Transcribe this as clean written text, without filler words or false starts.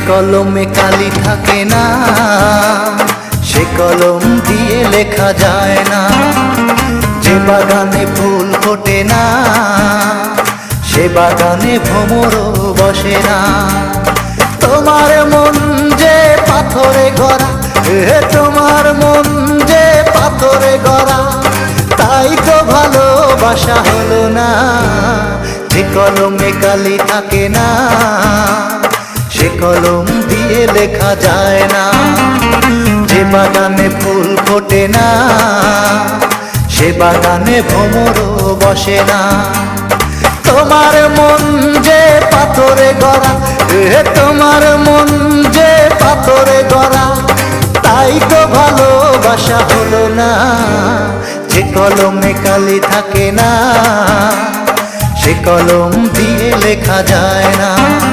কলমে কালি থাকে না, সে কলম দিয়ে লেখা যায় না। যে বাগানে ফুল ফোটে না, সে বাগানে ভ্রমরও বসে না। তোমার মন যে পাথরে গড়া, তোমার মন যে পাথরে গড়া, তাই তো ভালোবাসা হলো না। যে কলমে কালি থাকে না, সে কলম দিয়ে লেখা যায় না। যে বাগানে ফুল ফোটে না, সে বাগানে ভ্রমরও বসে না। তোমার মন যে পাথরে গড়া, তোমার মন যে পাথরে গড়া, তাই তো ভালোবাসা হলো না। যে কলমে কালি থাকে না, সে কলম দিয়ে লেখা যায় না।